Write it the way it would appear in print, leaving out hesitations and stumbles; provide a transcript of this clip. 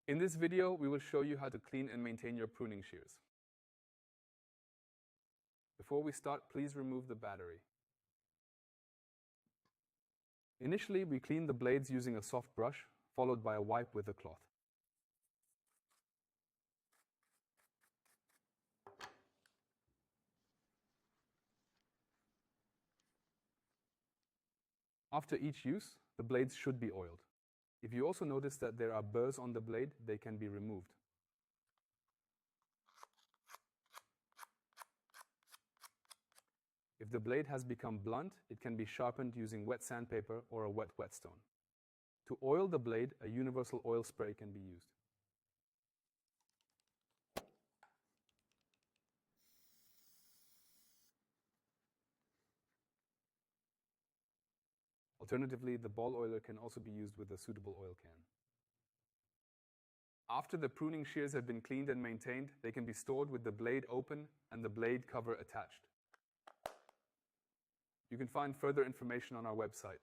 In this video, we will show you how to clean and maintain your pruning shears. Before we start, please remove the battery. Initially, we clean the blades using a soft brush, followed by a wipe with a cloth. After each use, the blades should be oiled. If you also notice that there are burrs on the blade, they can be removed. If the blade has become blunt, it can be sharpened using wet sandpaper or a wet whetstone. To oil the blade, a universal oil spray can be used. Alternatively, the ball oiler can also be used with a suitable oil can. After the pruning shears have been cleaned and maintained, they can be stored with the blade open and the blade cover attached. You can find further information on our website.